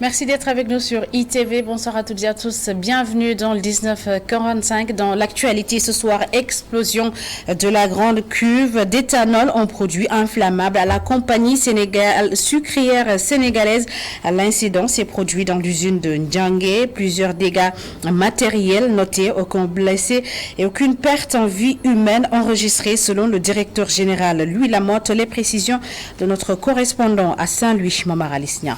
Merci d'être avec nous sur ITV. Bonsoir à toutes et à tous. Bienvenue dans le 1945. Dans l'actualité ce soir, explosion de la grande cuve d'éthanol en produit inflammable à la compagnie sucrière sénégalaise. L'incident s'est produit dans l'usine de Ndiangué. Plusieurs dégâts matériels notés, aucun blessé et aucune perte en vie humaine enregistrée selon le directeur général Louis Lamotte. Les précisions de notre correspondant à Saint-Louis, Momar Alisnia.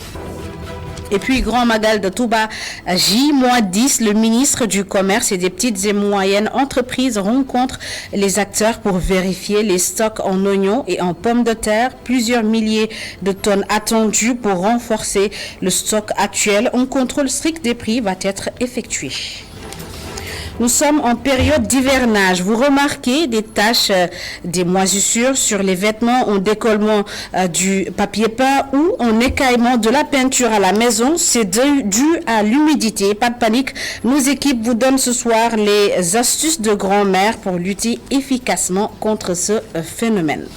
Et puis, Grand Magal de Touba, J-10, le ministre du Commerce et des petites et moyennes entreprises rencontre les acteurs pour vérifier les stocks en oignons et en pommes de terre. Plusieurs milliers de tonnes attendues pour renforcer le stock actuel. Un contrôle strict des prix va être effectué. Nous sommes en période d'hivernage. Vous remarquez des taches, des moisissures sur les vêtements, en décollement du papier peint ou en écaillement de la peinture à la maison. C'est dû à l'humidité. Pas de panique. Nos équipes vous donnent ce soir les astuces de grand-mère pour lutter efficacement contre ce phénomène.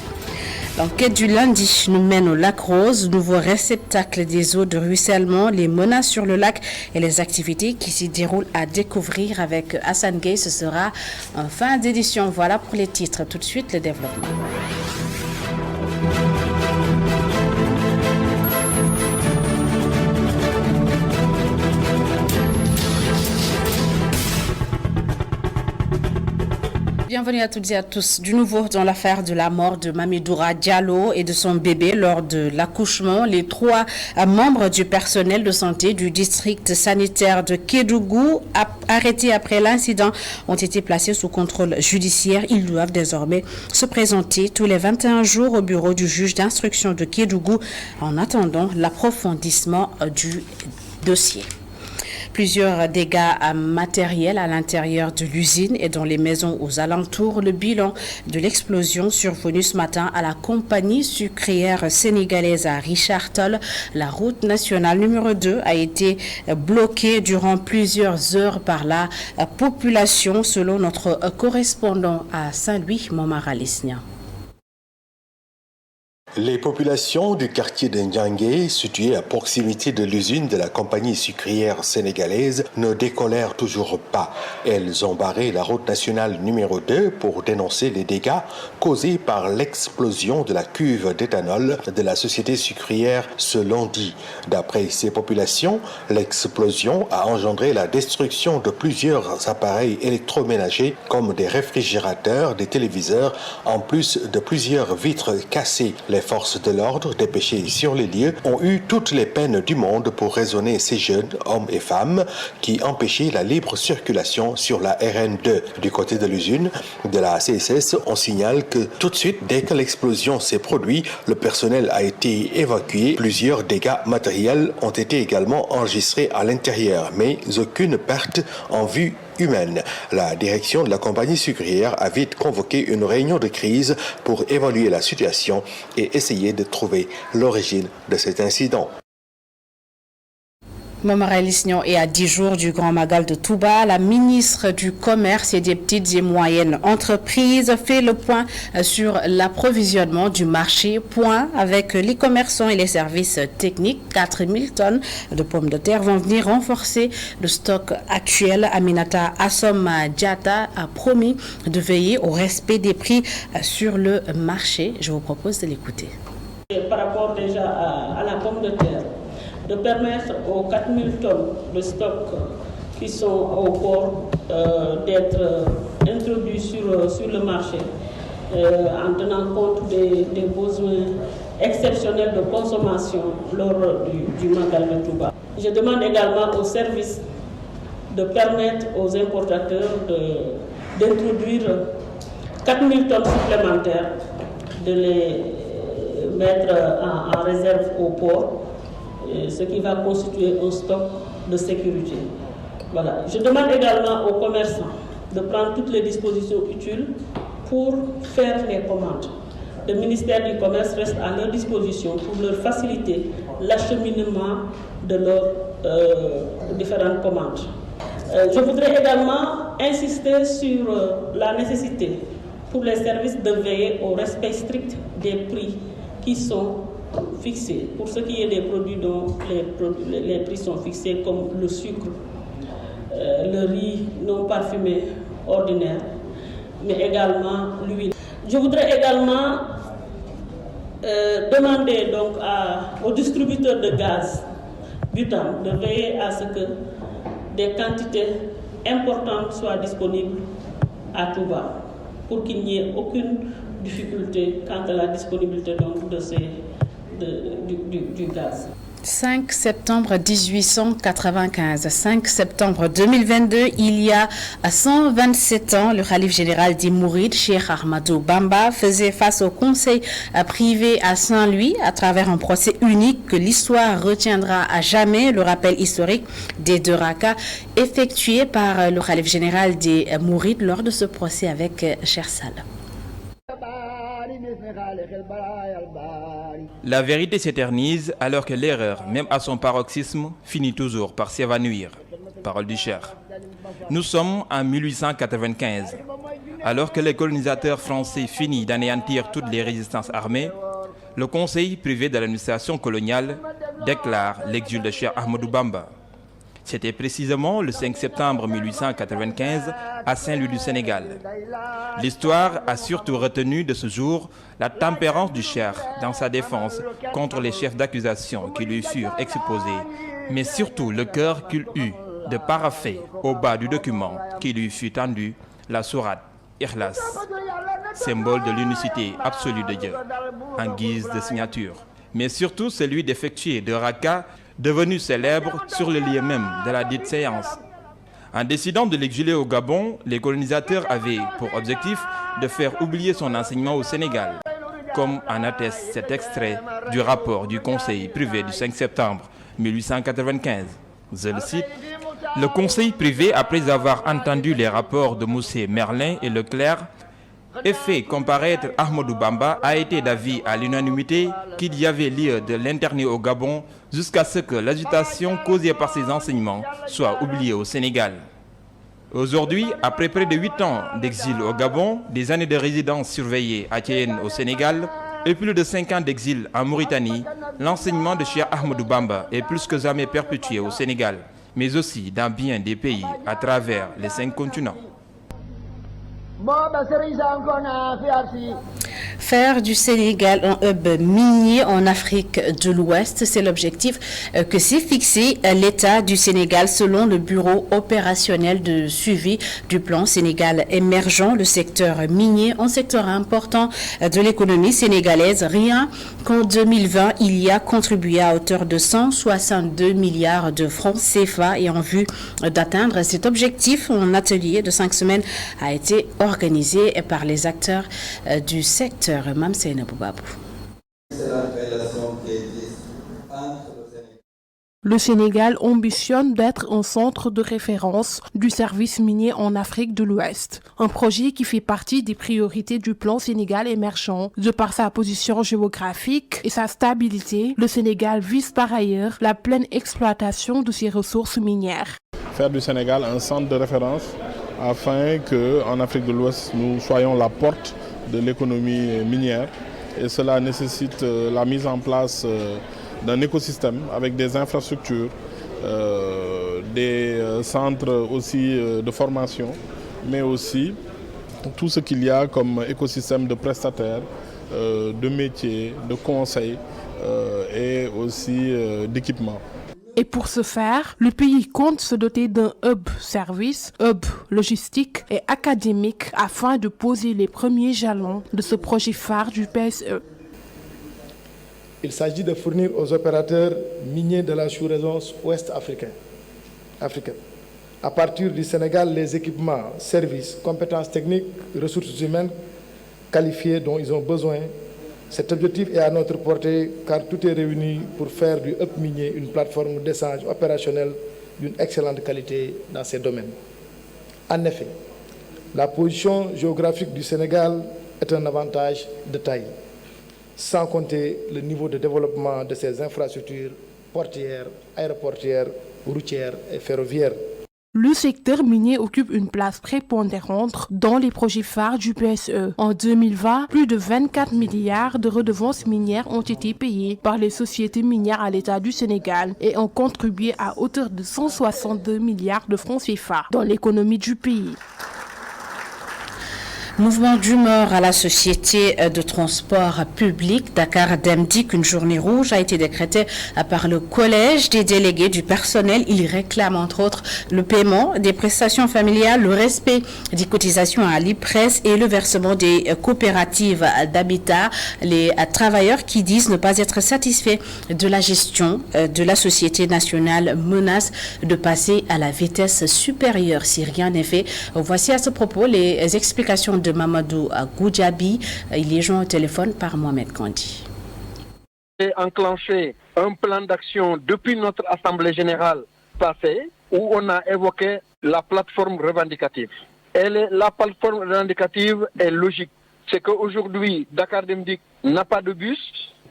L'enquête du lundi nous mène au lac Rose, nouveau réceptacle des eaux de ruissellement, les menaces sur le lac et les activités qui s'y déroulent à découvrir avec Hassan Gay. Ce sera en fin d'édition. Voilà pour les titres. Tout de suite, le développement. Bienvenue à toutes et à tous. Du nouveau dans l'affaire de la mort de Mamidoura Diallo et de son bébé lors de l'accouchement. Les 3 membres du personnel de santé du district sanitaire de Kédougou, arrêtés après l'incident, ont été placés sous contrôle judiciaire. Ils doivent désormais se présenter tous les 21 jours au bureau du juge d'instruction de Kédougou en attendant l'approfondissement du dossier. Plusieurs dégâts matériels à l'intérieur de l'usine et dans les maisons aux alentours. Le bilan de l'explosion survenue ce matin à la compagnie sucrière sénégalaise à Richard Toll. La route nationale numéro 2 a été bloquée durant plusieurs heures par la population, selon notre correspondant à Saint-Louis, Momar Alisnia. Les populations du quartier de Ndiangué, situé à proximité de l'usine de la compagnie sucrière sénégalaise, ne décollèrent toujours pas. Elles ont barré la route nationale numéro 2 pour dénoncer les dégâts causés par l'explosion de la cuve d'éthanol de la société sucrière ce lundi. D'après ces populations, l'explosion a engendré la destruction de plusieurs appareils électroménagers comme des réfrigérateurs, des téléviseurs, en plus de plusieurs vitres cassées. Les forces de l'ordre dépêchées sur les lieux ont eu toutes les peines du monde pour raisonner ces jeunes hommes et femmes qui empêchaient la libre circulation sur la RN2. Du côté de l'usine de la CSS, on signale que tout de suite, dès que l'explosion s'est produite, le personnel a été évacué. Plusieurs dégâts matériels ont été également enregistrés à l'intérieur, mais aucune perte en vue humaine. La direction de la compagnie sucrière a vite convoqué une réunion de crise pour évaluer la situation et essayer de trouver l'origine de cet incident. Momar Alisnia est à 10 jours du Grand Magal de Touba. La ministre du Commerce et des petites et moyennes entreprises fait le point sur l'approvisionnement du marché. Point avec les commerçants et les services techniques. 4000 tonnes de pommes de terre vont venir renforcer le stock actuel. Aminata Assoma Diata a promis de veiller au respect des prix sur le marché. Je vous propose de l'écouter. Par rapport déjà à la pomme de terre, de permettre aux 4000 tonnes de stock qui sont au port d'être introduits sur le marché en tenant compte des besoins exceptionnels de consommation lors du Magal de Touba. Je demande également aux services de permettre aux importateurs d'introduire 4000 tonnes supplémentaires, de les mettre en réserve au port, ce qui va constituer un stock de sécurité. Voilà. Je demande également aux commerçants de prendre toutes les dispositions utiles pour faire les commandes. Le ministère du Commerce reste à leur disposition pour leur faciliter l'acheminement de leurs différentes commandes. Je voudrais également insister sur la nécessité pour les services de veiller au respect strict des prix qui sont fixés. Pour ce qui est des produits dont les prix sont fixés, comme le sucre, le riz non parfumé ordinaire, mais également l'huile. Je voudrais également demander donc aux distributeurs de gaz butane de veiller à ce que des quantités importantes soient disponibles à Touba pour qu'il n'y ait aucune difficulté quant à la disponibilité donc du gaz. 5 septembre 1895, 5 septembre 2022, il y a 127 ans, le khalife général des Mourides, Cheikh Ahmadou Bamba, faisait face au conseil privé à Saint-Louis à travers un procès unique que l'histoire retiendra à jamais, le rappel historique des 2 rakas effectué par le khalife général des Mourides lors de ce procès avec Cheikh Sall. La vérité s'éternise alors que l'erreur, même à son paroxysme, finit toujours par s'évanouir. Parole du Cheikh. Nous sommes en 1895. Alors que les colonisateurs français finissent d'anéantir toutes les résistances armées, le conseil privé de l'administration coloniale déclare l'exil de Cheikh Ahmadou Bamba. C'était précisément le 5 septembre 1895 à Saint-Louis du Sénégal. L'histoire a surtout retenu de ce jour la tempérance du Cheikh dans sa défense contre les chefs d'accusation qui lui furent exposés, mais surtout le cœur qu'il eut de parapher au bas du document qui lui fut tendu, la sourate Ikhlas, symbole de l'unicité absolue de Dieu, en guise de signature, mais surtout celui d'effectuer 2 rakas devenu célèbre sur le lieu même de la dite séance. En décidant de l'exiler au Gabon, les colonisateurs avaient pour objectif de faire oublier son enseignement au Sénégal, comme en atteste cet extrait du rapport du Conseil privé du 5 septembre 1895. Je le cite. Le Conseil privé, après avoir entendu les rapports de Moussé, Merlin et Leclerc, et fait comparaître Ahmadou Bamba, a été d'avis à l'unanimité qu'il y avait lieu de l'interner au Gabon jusqu'à ce que l'agitation causée par ses enseignements soit oubliée au Sénégal. Aujourd'hui, après près de 8 ans d'exil au Gabon, des années de résidence surveillée à Thiéyène au Sénégal et plus de 5 ans d'exil en Mauritanie, l'enseignement de Cheikh Ahmadou Bamba est plus que jamais perpétué au Sénégal, mais aussi dans bien des pays à travers les 5 continents. Faire du Sénégal un hub minier en Afrique de l'Ouest, c'est l'objectif que s'est fixé l'État du Sénégal selon le Bureau opérationnel de suivi du plan Sénégal émergent. Le secteur minier, un secteur important de l'économie sénégalaise. Rien qu'en 2020, il y a contribué à hauteur de 162 milliards de francs CFA et en vue d'atteindre cet objectif, un atelier de 5 semaines a été organisé par les acteurs du secteur. Mamsena Boubabou. Le Sénégal ambitionne d'être un centre de référence du service minier en Afrique de l'Ouest. Un projet qui fait partie des priorités du plan Sénégal émergent. De par sa position géographique et sa stabilité, le Sénégal vise par ailleurs la pleine exploitation de ses ressources minières. Faire du Sénégal un centre de référence afin qu'en Afrique de l'Ouest, nous soyons la porte de l'économie minière. Et cela nécessite la mise en place d'un écosystème avec des infrastructures, des centres aussi de formation, mais aussi tout ce qu'il y a comme écosystème de prestataires, de métiers, de conseils et aussi d'équipements. Et pour ce faire, le pays compte se doter d'un hub service, hub logistique et académique afin de poser les premiers jalons de ce projet phare du PSE. Il s'agit de fournir aux opérateurs miniers de la sous-région ouest africaine, à partir du Sénégal, les équipements, services, compétences techniques, ressources humaines qualifiées dont ils ont besoin. Cet objectif est à notre portée car tout est réuni pour faire du hub minier une plateforme d'échange opérationnel d'une excellente qualité dans ces domaines. En effet, la position géographique du Sénégal est un avantage de taille, sans compter le niveau de développement de ses infrastructures portuaires, aéroportuaires, routières et ferroviaires. Le secteur minier occupe une place prépondérante dans les projets phares du PSE. En 2020, plus de 24 milliards de redevances minières ont été payées par les sociétés minières à l'État du Sénégal et ont contribué à hauteur de 162 milliards de francs CFA dans l'économie du pays. Mouvement d'humeur à la société de transport public Dakar Dem Dikk. Une journée rouge a été décrétée par le collège des délégués du personnel. Il réclame entre autres le paiement des prestations familiales, le respect des cotisations à l'IPRES et le versement des coopératives d'habitat. Les travailleurs qui disent ne pas être satisfaits de la gestion de la société nationale menacent de passer à la vitesse supérieure si rien n'est fait. Voici à ce propos les explications de Mamadou Goudjabi. Il est joint au téléphone par Mohamed Kandi. J'ai enclenché un plan d'action depuis notre Assemblée générale passée où on a évoqué la plateforme revendicative. La plateforme revendicative est logique. C'est qu'aujourd'hui, Dakar Dem Dikk n'a pas de bus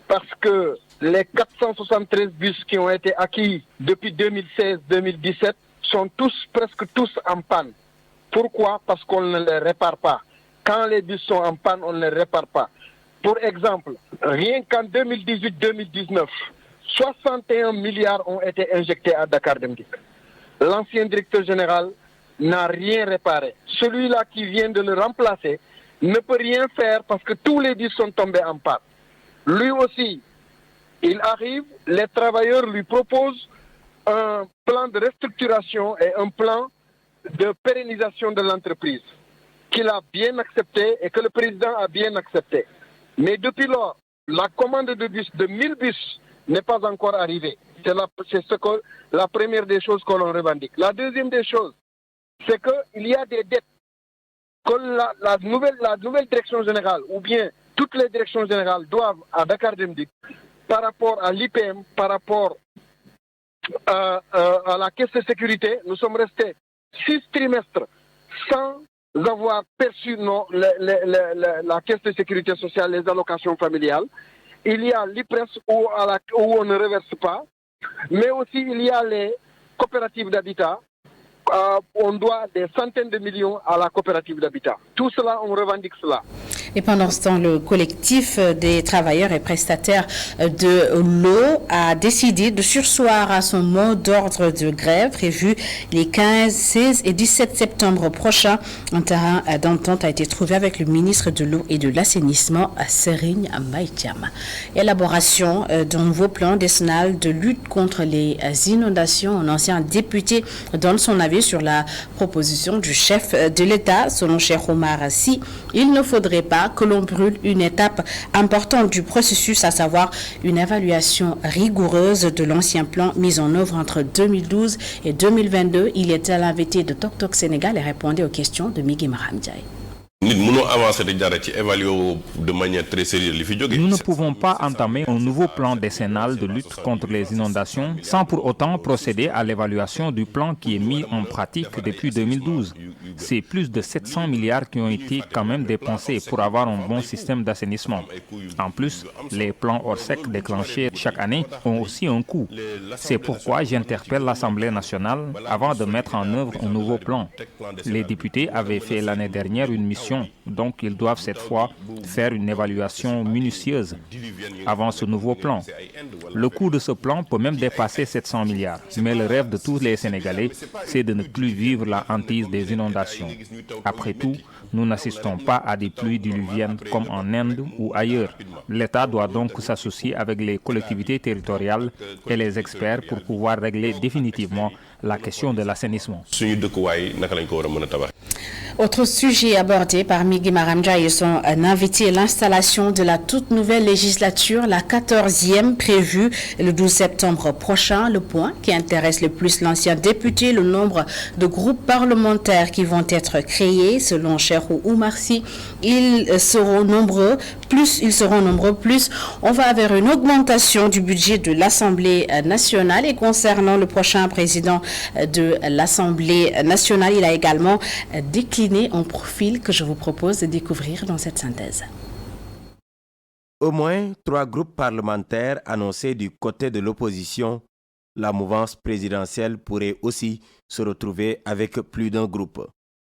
parce que les 473 bus qui ont été acquis depuis 2016-2017 sont presque tous en panne. Pourquoi? Parce qu'on ne les répare pas. Quand les bus sont en panne, on ne les répare pas. Pour exemple, rien qu'en 2018-2019, 61 milliards ont été injectés à Dakar Dem Dikk. L'ancien directeur général n'a rien réparé. Celui-là qui vient de le remplacer ne peut rien faire parce que tous les bus sont tombés en panne. Lui aussi, il arrive, les travailleurs lui proposent un plan de restructuration et un plan de pérennisation de l'entreprise qu'il a bien accepté et que le président a bien accepté. Mais depuis lors, la commande de bus, de 1000 bus, n'est pas encore arrivée. C'est la première des choses que l'on revendique. La deuxième des choses, c'est qu'il y a des dettes que la nouvelle direction générale, ou bien toutes les directions générales doivent à Dakar Dem Dikk par rapport à l'IPM, par rapport à la caisse de sécurité. Nous sommes restés 6 trimestres sans avoir perçu la caisse de sécurité sociale, les allocations familiales. Il y a l'IPRES où on ne reverse pas, mais aussi il y a les coopératives d'habitat. On doit des centaines de millions à la coopérative d'habitat. Tout cela, on revendique cela. Et pendant ce temps, le collectif des travailleurs et prestataires de l'eau a décidé de surseoir à son mot d'ordre de grève prévu les 15, 16 et 17 septembre prochains. Un terrain d'entente a été trouvé avec le ministre de l'eau et de l'assainissement, Serigne Mbaye Thiam. Élaboration d'un nouveau plan décennal de lutte contre les inondations. Un ancien député donne son avis sur la proposition du chef de l'État. Selon Cheikh Omar Sy, il ne faudrait pas que l'on brûle une étape importante du processus, à savoir une évaluation rigoureuse de l'ancien plan mis en œuvre entre 2012 et 2022. Il était l'invité de Tok Tok Sénégal et répondait aux questions de Migui Maram Ndiaye. Nous ne pouvons pas entamer un nouveau plan décennal de lutte contre les inondations sans pour autant procéder à l'évaluation du plan qui est mis en pratique depuis 2012. C'est plus de 700 milliards qui ont été quand même dépensés pour avoir un bon système d'assainissement. En plus, les plans Orsec déclenchés chaque année ont aussi un coût. C'est pourquoi j'interpelle l'Assemblée nationale avant de mettre en œuvre un nouveau plan. Les députés avaient fait l'année dernière une mission. Donc, ils doivent cette fois faire une évaluation minutieuse avant ce nouveau plan. Le coût de ce plan peut même dépasser 700 milliards. Mais le rêve de tous les Sénégalais, c'est de ne plus vivre la hantise des inondations. Après tout, nous n'assistons pas à des pluies diluviennes comme en Inde ou ailleurs. L'État doit donc s'associer avec les collectivités territoriales et les experts pour pouvoir régler définitivement la question de l'assainissement. Autre sujet abordé par Migui Maram Ndiaye et son invité, l'installation de la toute nouvelle législature, la 14e prévue le 12 septembre prochain. Le point qui intéresse le plus l'ancien député, le nombre de groupes parlementaires qui vont être créés. Selon Cheikh Omar Sy, ils seront nombreux, plus on va vers une augmentation du budget de l'Assemblée nationale. Et concernant le prochain président de l'Assemblée nationale, il a également décliné un profil que je vous propose de découvrir dans cette synthèse. Au moins 3 groupes parlementaires annoncés du côté de l'opposition La mouvance présidentielle pourrait aussi se retrouver avec plus d'un groupe.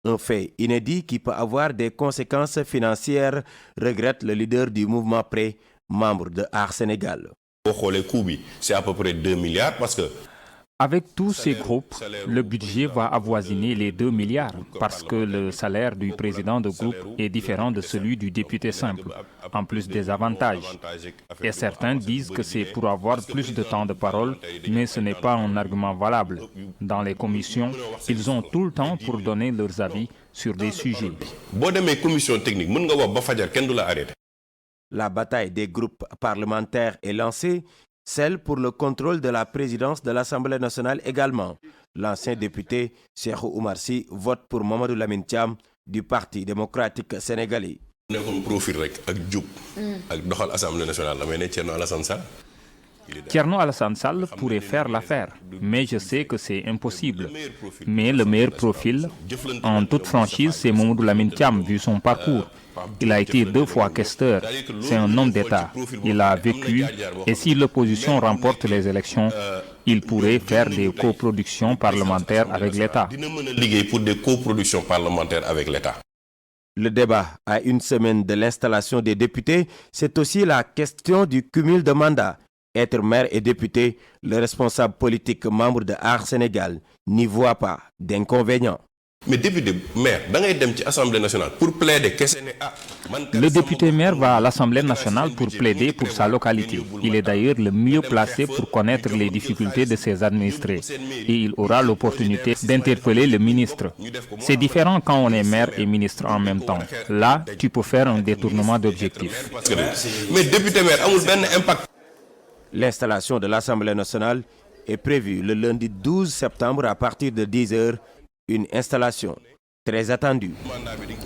Un fait inédit qui peut avoir des conséquences financières, regrette le leader du mouvement PRE, membre de Art Sénégal. C'est à peu près 2 milliards parce que... Avec tous ces groupes, le budget va avoisiner les 2 milliards parce que le salaire du président de groupe est différent de celui du député simple, en plus des avantages. Et certains disent que c'est pour avoir plus de temps de parole, mais ce n'est pas un argument valable. Dans les commissions, ils ont tout le temps pour donner leurs avis sur des sujets. La bataille des groupes parlementaires est lancée. Celle pour le contrôle de la présidence de l'Assemblée nationale également. L'ancien député Cheikhou Oumar Sy vote pour Mamadou Lamine Thiam du Parti démocratique sénégalais. Thierno Alassane Sall pourrait faire l'affaire, mais je sais que c'est impossible. Mais le meilleur profil, en toute franchise, c'est Mamadou Lamine Thiam, vu son parcours. Il a été 2 fois questeur. C'est un homme d'État. Il a vécu. Et si l'opposition remporte les élections, il pourrait faire des coproductions parlementaires avec l'État. Le débat à une semaine de l'installation des députés, c'est aussi la question du cumul de mandats. Être maire et député, le responsable politique membre de Art Sénégal n'y voit pas d'inconvénient. Mais député maire, l'Assemblée nationale pour plaider. Le député maire va à l'Assemblée nationale pour plaider pour sa localité. Il est d'ailleurs le mieux placé pour connaître les difficultés de ses administrés. Et il aura l'opportunité d'interpeller le ministre. C'est différent quand on est maire et ministre en même temps. Là, tu peux faire un détournement d'objectif. Mais député maire, impact. L'installation de l'Assemblée nationale est prévue le lundi 12 septembre à partir de 10h. Une installation très attendue.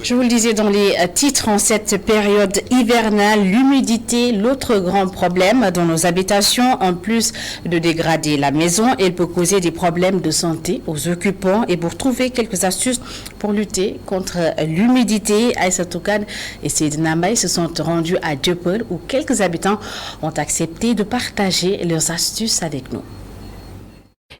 Je vous le disais dans les titres, en cette période hivernale, l'humidité, l'autre grand problème dans nos habitations, en plus de dégrader la maison, elle peut causer des problèmes de santé aux occupants. Et pour trouver quelques astuces pour lutter contre l'humidité, Aïssa Toukane et Seydina Mbaye se sont rendus à Dieuppeul où quelques habitants ont accepté de partager leurs astuces avec nous.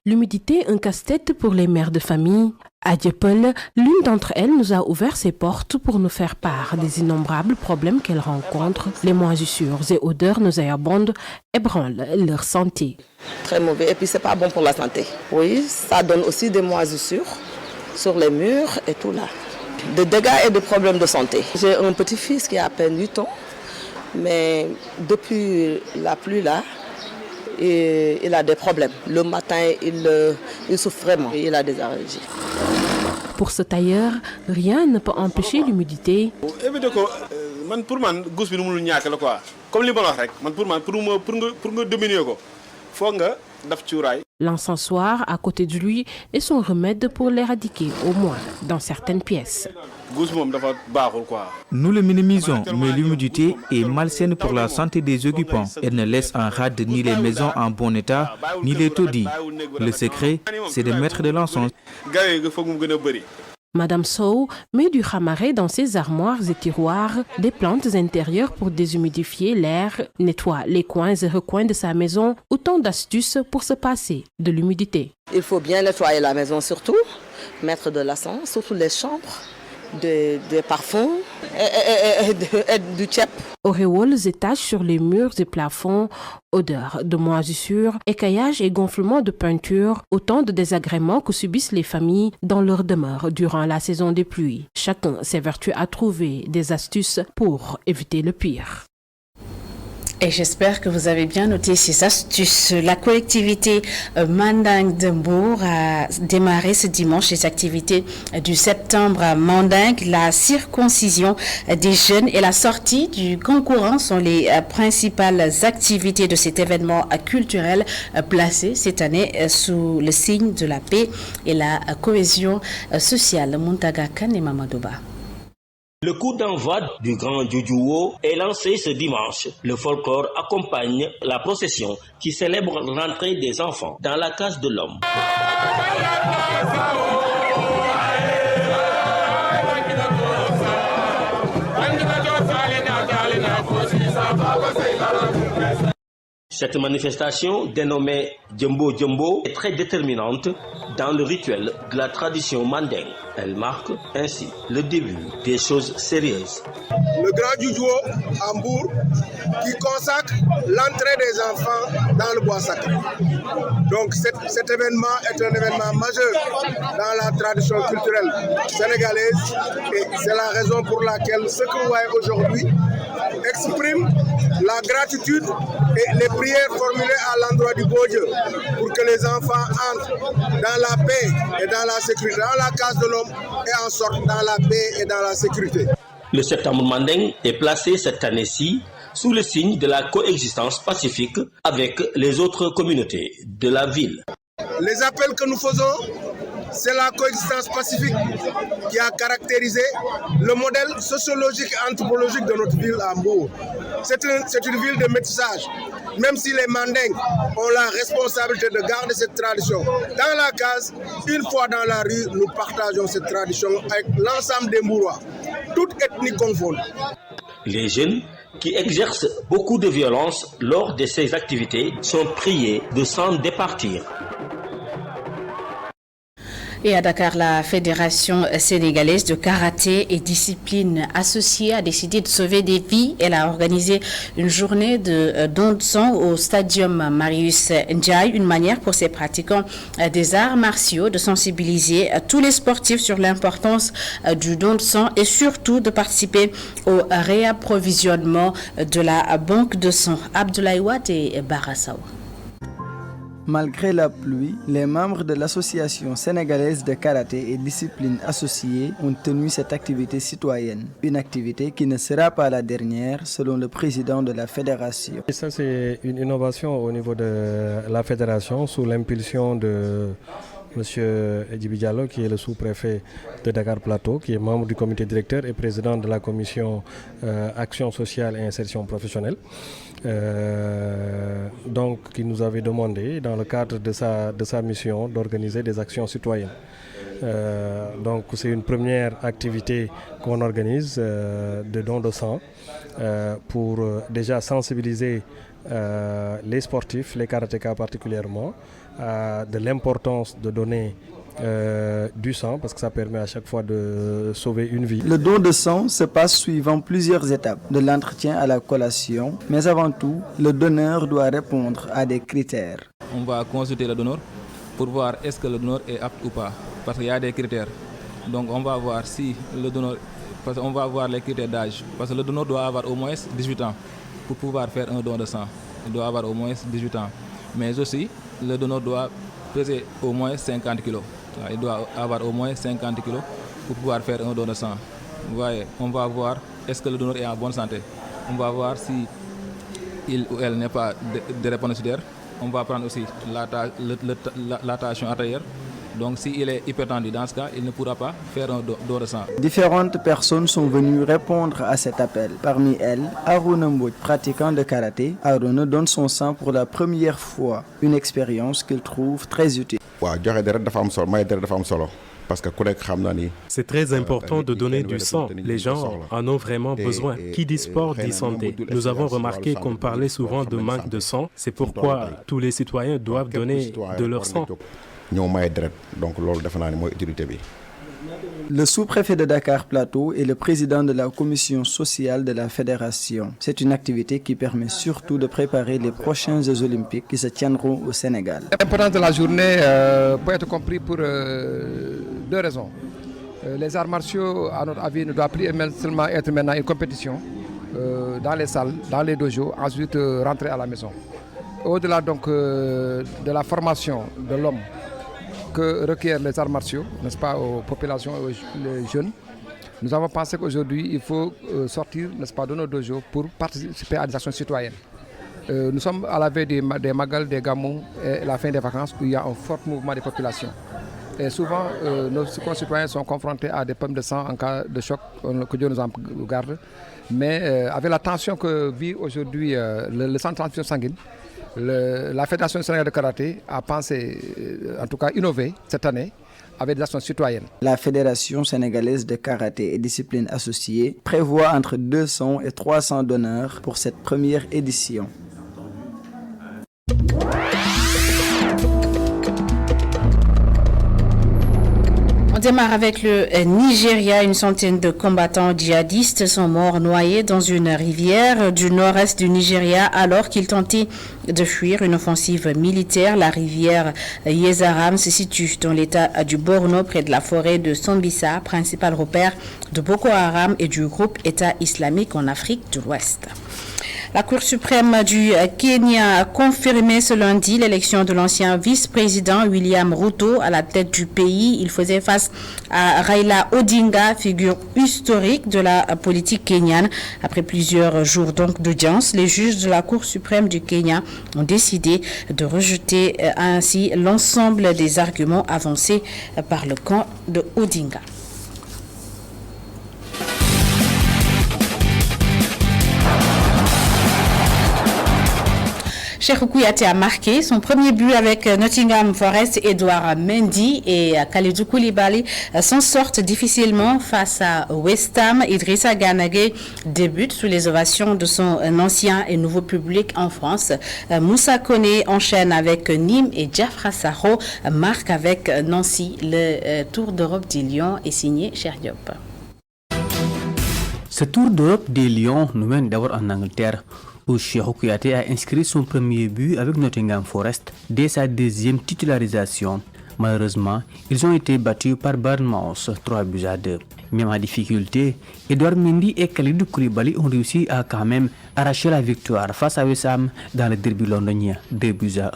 L'humidité, un casse-tête pour les mères de famille. À Dieuppeul, l'une d'entre elles nous a ouvert ses portes pour nous faire part des innombrables problèmes qu'elle rencontre. Les moisissures et odeurs nauséabondes ébranlent leur santé. Très mauvais, et puis c'est pas bon pour la santé. Oui, ça donne aussi des moisissures sur les murs et tout là. Des dégâts et des problèmes de santé. J'ai un petit-fils qui a à peine 8 ans, mais depuis la pluie là, et il a des problèmes. Le matin, il souffre vraiment. Il a des allergies. Pour ce tailleur, rien ne peut empêcher l'humidité. L'encensoir à côté de lui est son remède pour l'éradiquer, au moins dans certaines pièces. Nous le minimisons, mais l'humidité est malsaine pour la santé des occupants. Elle ne laisse en rade ni les maisons en bon état, ni les taudis. Le secret, c'est de mettre de l'encens. Madame Sow met du hamaré dans ses armoires et tiroirs, des plantes intérieures pour déshumidifier l'air, nettoie les coins et recoins de sa maison, autant d'astuces pour se passer de l'humidité. Il faut bien nettoyer la maison surtout, mettre de l'encens, surtout les chambres, des parfums et du tchèp. Auréoles et taches sur les murs et plafonds, odeur de moisissure, écaillage et gonflement de peinture, autant de désagréments que subissent les familles dans leur demeure durant la saison des pluies. Chacun s'évertue à trouver des astuces pour éviter le pire. Et j'espère que vous avez bien noté ces astuces. La collectivité Mandingue de Mbour a démarré ce dimanche les activités du septembre Mandingue. La circoncision des jeunes et la sortie du grand courant sont les principales activités de cet événement culturel placé cette année sous le signe de la paix et la cohésion sociale. Muntaga Kane et Mamadouba. Le coup d'envoi du Grand Djoudjouo est lancé ce dimanche. Le folklore accompagne la procession qui célèbre l'entrée des enfants dans la case de l'homme. Cette manifestation, dénommée Djembo Djembo, est très déterminante dans le rituel de la tradition mandingue. Elle marque ainsi le début des choses sérieuses. Le grand Djoudjouo à Mbour qui consacre l'entrée des enfants dans le bois sacré. Donc cet événement est un événement majeur dans la tradition culturelle sénégalaise et c'est la raison pour laquelle ce que vous voyez aujourd'hui exprime la gratitude et les prières formulées à l'endroit du beau Dieu pour que les enfants entrent dans la paix et dans la sécurité, dans la case de l'homme et en sortent dans la paix et dans la sécurité. Le septembre mandingue est placé cette année-ci sous le signe de la coexistence pacifique avec les autres communautés de la ville. Les appels que nous faisons, c'est la coexistence pacifique qui a caractérisé le modèle sociologique et anthropologique de notre ville à Mbour. C'est une ville de métissage. Même si les Mandingues ont la responsabilité de garder cette tradition dans la case, une fois dans la rue, nous partageons cette tradition avec l'ensemble des Mbourois, toutes ethnies confondues. Les jeunes qui exercent beaucoup de violence lors de ces activités sont priés de s'en départir. Et à Dakar, la Fédération sénégalaise de karaté et discipline associée a décidé de sauver des vies. Elle a organisé une journée de don de sang au stadium Marius Ndiaye, une manière pour ses pratiquants des arts martiaux de sensibiliser tous les sportifs sur l'importance du don de sang et surtout de participer au réapprovisionnement de la banque de sang. Abdoulaye Wade et Barassawa. Malgré la pluie, les membres de l'association sénégalaise de karaté et discipline associée ont tenu cette activité citoyenne. Une activité qui ne sera pas la dernière selon le président de la fédération. Et ça, c'est une innovation au niveau de la fédération sous l'impulsion de M. Edjibi Diallo, qui est le sous-préfet de Dakar Plateau, qui est membre du comité directeur et président de la commission Action sociale et insertion professionnelle. Donc, qui nous avait demandé, dans le cadre de sa mission, d'organiser des actions citoyennes. Donc, c'est une première activité qu'on organise de don de sang pour déjà sensibiliser les sportifs, les karatékas particulièrement, de l'importance de donner du sang parce que ça permet à chaque fois de sauver une vie. Le don de sang se passe suivant plusieurs étapes, de l'entretien à la collation, mais avant tout, le donneur doit répondre à des critères. On va consulter le donneur pour voir est-ce que le donneur est apte ou pas, parce qu'il y a des critères. Donc on va voir si le donneur, parce qu'on va voir les critères d'âge, parce que le donneur doit avoir au moins 18 ans pour pouvoir faire un don de sang. Il doit avoir au moins 18 ans, mais aussi le donneur doit peser au moins 50 kg. Il doit avoir au moins 50 kg pour pouvoir faire un don de sang. Vous voyez, on va voir est-ce que le donneur est en bonne santé. On va voir si il ou elle n'est pas drépanocytaire. On va prendre aussi la tension artérielle. Donc s'il est hypertendu, dans ce cas, il ne pourra pas faire un don de sang. Différentes personnes sont venues répondre à cet appel. Parmi elles, Aruna Mbodj, pratiquant de karaté. Aruna donne son sang pour la première fois, une expérience qu'il trouve très utile. C'est très important de donner du sang. Les gens en ont vraiment besoin. Qui dit sport dit santé. Nous avons remarqué qu'on parlait souvent de manque de sang. C'est pourquoi tous les citoyens doivent donner de leur sang. Le sous-préfet de Dakar Plateau est le président de la commission sociale de la fédération. C'est une activité qui permet surtout de préparer les prochains Jeux olympiques qui se tiendront au Sénégal. L'importance de la journée peut être compris pour deux raisons. Les arts martiaux, à notre avis, ne doivent plus seulement être maintenant une compétition dans les salles, dans les dojos, ensuite rentrer à la maison. Au-delà donc de la formation de l'homme que requièrent les arts martiaux, n'est-ce pas, aux populations, aux jeunes, nous avons pensé qu'aujourd'hui, il faut sortir, n'est-ce pas, de nos dojos pour participer à des actions citoyennes. Nous sommes à la veille des Magal, des Gamou et la fin des vacances où il y a un fort mouvement des populations. Et souvent, nos concitoyens sont confrontés à des pommes de sang en cas de choc, que Dieu nous en garde. Mais avec la tension que vit aujourd'hui le centre de transfusion sanguine, la Fédération sénégalaise de karaté a pensé, en tout cas innover cette année avec des actions citoyennes. La Fédération sénégalaise de karaté et discipline associée prévoit entre 200 et 300 donneurs pour cette première édition. démarre avec le Nigeria. Une centaine de combattants djihadistes sont morts noyés dans une rivière du nord-est du Nigeria alors qu'ils tentaient de fuir une offensive militaire. La rivière Yezaram se situe dans l'état du Borno, près de la forêt de Sambisa, principal repère de Boko Haram et du groupe État islamique en Afrique de l'Ouest. La Cour suprême du Kenya a confirmé ce lundi l'élection de l'ancien vice-président William Ruto à la tête du pays. Il faisait face à Raila Odinga, figure historique de la politique kenyane. Après plusieurs jours donc d'audience, les juges de la Cour suprême du Kenya ont décidé de rejeter ainsi l'ensemble des arguments avancés par le camp de Odinga. Cheikhou Kouyaté a marqué son premier but avec Nottingham Forest. Edouard Mendy et Kalidou Koulibaly s'en sortent difficilement face à West Ham. Idrissa Gana Gueye débute sous les ovations de son ancien et nouveau public en France. Moussa Koné enchaîne avec Nîmes et Diafra Sakho marque avec Nancy. Le Tour d'Europe des Lions est signé Cheikh Diop. Ce Tour d'Europe des Lions nous mène d'abord en Angleterre, où Cheikhou Kouyaté a inscrit son premier but avec Nottingham Forest dès sa deuxième titularisation. Malheureusement, ils ont été battus par Bournemouth 3-2. Même en difficulté, Edouard Mendy et Kalidou Koulibaly ont réussi à quand même arracher la victoire face à West Ham dans le derby londonien 2-1.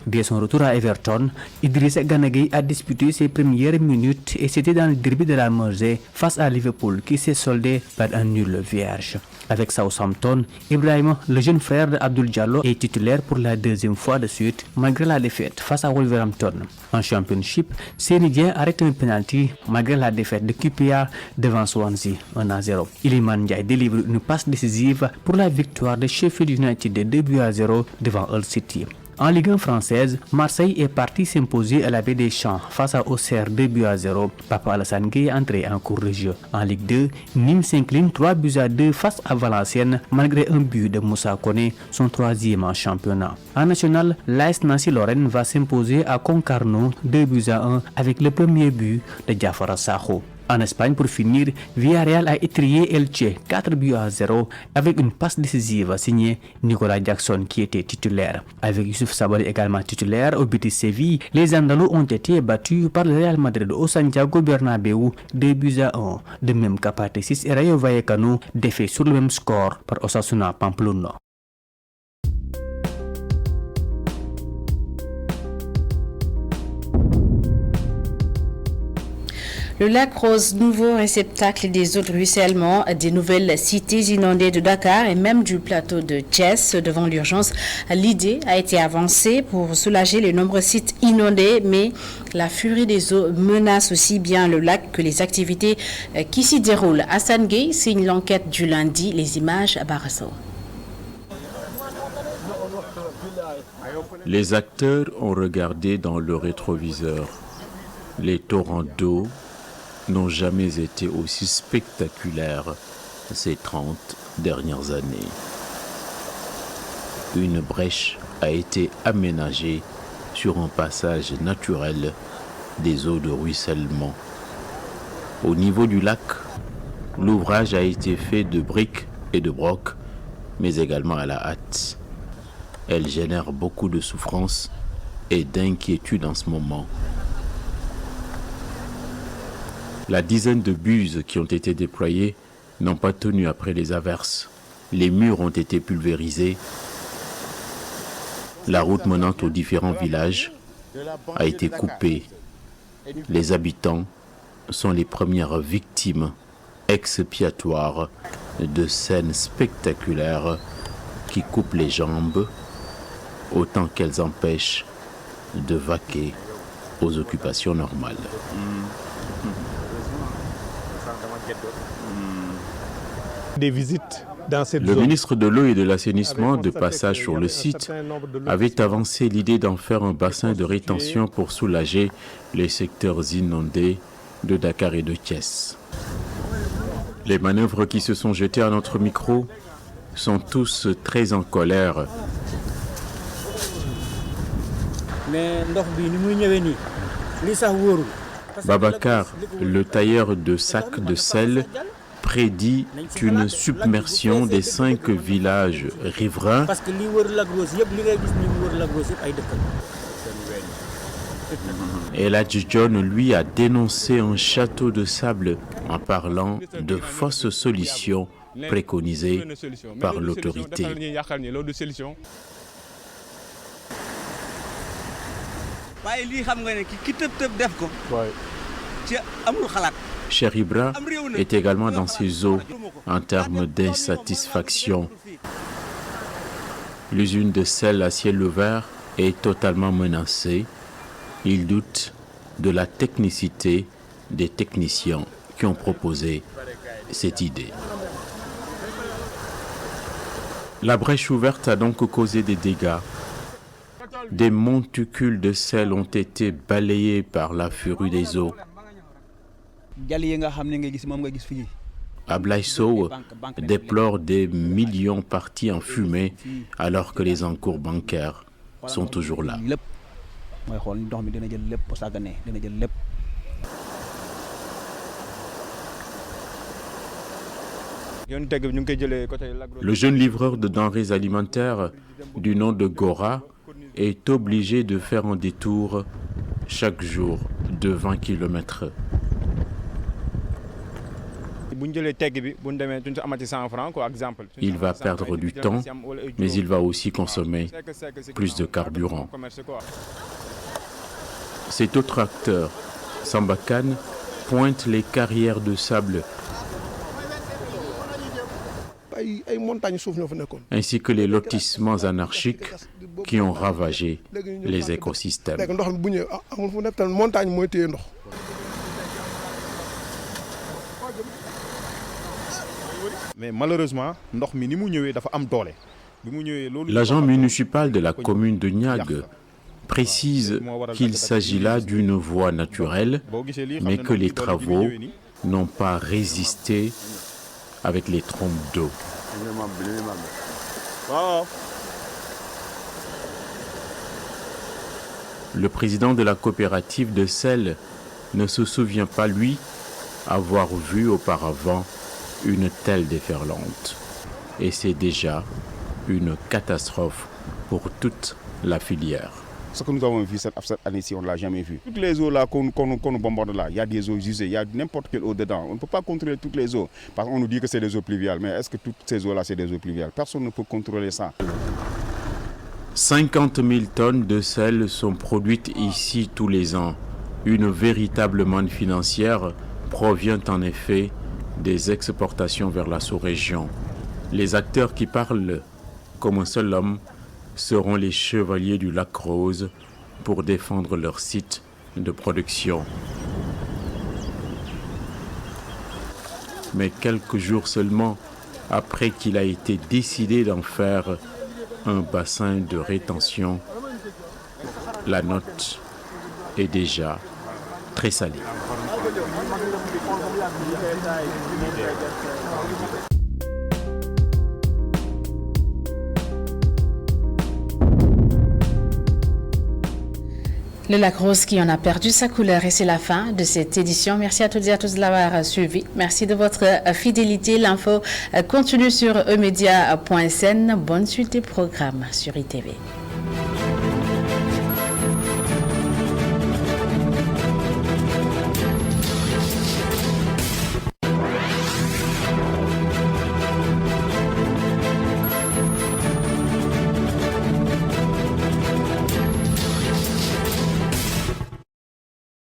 Dès son retour à Everton, Idrissa Gana Gueye a disputé ses premières minutes et c'était dans le derby de la Mersey face à Liverpool qui s'est soldé par un nul vierge. Avec Southampton, Ibrahim, le jeune frère d'Abdoul Diallo, est titulaire pour la deuxième fois de suite malgré la défaite face à Wolverhampton. En Championship, Sénidien arrête un penalty malgré la défaite de QPR devant Swansea 1-0. Iliman Ndiaye délivre une passe décisive pour la victoire de Sheffield United de 2-0 devant Hull City. En Ligue 1 française, Marseille est parti s'imposer à la Baie des Champs face à Auxerre 2-0. Papa Alassane Gueye est entré en cours de jeu. En Ligue 2, Nîmes s'incline 3-2 face à Valenciennes malgré un but de Moussa Koné, son troisième en championnat. En national, l'AS Nancy-Lorraine va s'imposer à Concarneau 2-1 avec le premier but de Diafra Sakho. En Espagne, pour finir, Villarreal a étrié Elche 4-0 avec une passe décisive signée Nicolas Jackson qui était titulaire. Avec Youssouf Sabaly également titulaire au Betis Séville, les Andalous ont été battus par le Real Madrid au Santiago Bernabéu 2-1. De même qu'Apathé 6 et Rayo Vallecano défaits sur le même score par Osasuna Pamplona. Le lac Rose, nouveau réceptacle des eaux de ruissellement des nouvelles cités inondées de Dakar et même du plateau de Thiès. Devant l'urgence, l'idée a été avancée pour soulager les nombreux sites inondés, mais la furie des eaux menace aussi bien le lac que les activités qui s'y déroulent. Hassan Gueye signe l'enquête du lundi, les images à Barasso. Les acteurs ont regardé dans le rétroviseur. Les torrents d'eau n'ont jamais été aussi spectaculaires ces 30 dernières années. Une brèche a été aménagée sur un passage naturel des eaux de ruissellement. Au niveau du lac, l'ouvrage a été fait de briques et de brocs, mais également à la hâte. Elle génère beaucoup de souffrance et d'inquiétude en ce moment. La dizaine de buses qui ont été déployées n'ont pas tenu après les averses. Les murs ont été pulvérisés. La route menant aux différents villages a été coupée. Les habitants sont les premières victimes expiatoires de scènes spectaculaires qui coupent les jambes autant qu'elles empêchent de vaquer aux occupations normales. Des visites dans cette Le zone. ministre de l'eau et de l'assainissement, de passage sur le site, avait avancé l'idée d'en faire un bassin de rétention pour soulager les secteurs inondés de Dakar et de Thiès. Les manœuvres qui se sont jetées à notre micro sont tous très en colère. Babacar, le tailleur de sacs de sel, prédit une submersion des 5 villages riverains. Et la John, lui, a dénoncé un château de sable en parlant de fausses solutions préconisées par l'autorité. Cheikh Ibra est également dans ses eaux en termes d'insatisfaction. L'usine de sel à ciel ouvert est totalement menacée. Il doute de la technicité des techniciens qui ont proposé cette idée. La brèche ouverte a donc causé des dégâts. Des monticules de sel ont été balayés par la furie des eaux. Ablaye Sow déplore des millions partis en fumée alors que les encours bancaires sont toujours là. Le jeune livreur de denrées alimentaires du nom de Gora est obligé de faire un détour chaque jour de 20 km. Il va perdre du temps, mais il va aussi consommer plus de carburant. Cet autre acteur, Sambakan, pointe les carrières de sable ainsi que les lotissements anarchiques qui ont ravagé les écosystèmes. Mais malheureusement, l'agent municipal de la commune de Niag précise qu'il s'agit là d'une voie naturelle, mais que les travaux n'ont pas résisté avec les trompes d'eau. Le président de la coopérative de sel ne se souvient pas, lui, avoir vu auparavant une telle déferlante. Et c'est déjà une catastrophe pour toute la filière. Ce que nous avons vu cette année-ci, on ne l'a jamais vu. Toutes les eaux là qu'on nous bombarde là, il y a des eaux usées, il y a n'importe quelle eau dedans. On ne peut pas contrôler toutes les eaux. Parce qu'on nous dit que c'est des eaux pluviales. Mais est-ce que toutes ces eaux-là, c'est des eaux pluviales? Personne ne peut contrôler ça. 50 000 tonnes de sel sont produites ici tous les ans. Une véritable manne financière provient en effet des exportations vers la sous-région. Les acteurs qui parlent comme un seul homme seront les chevaliers du lac Rose pour défendre leur site de production. Mais quelques jours seulement après qu'il a été décidé d'en faire un bassin de rétention, la note est déjà très salée. Le lac Rose qui en a perdu sa couleur, et c'est la fin de cette édition. Merci à toutes et à tous de l'avoir suivi. Merci de votre fidélité. L'info continue sur emedia.sn. Bonne suite des programmes sur ITV.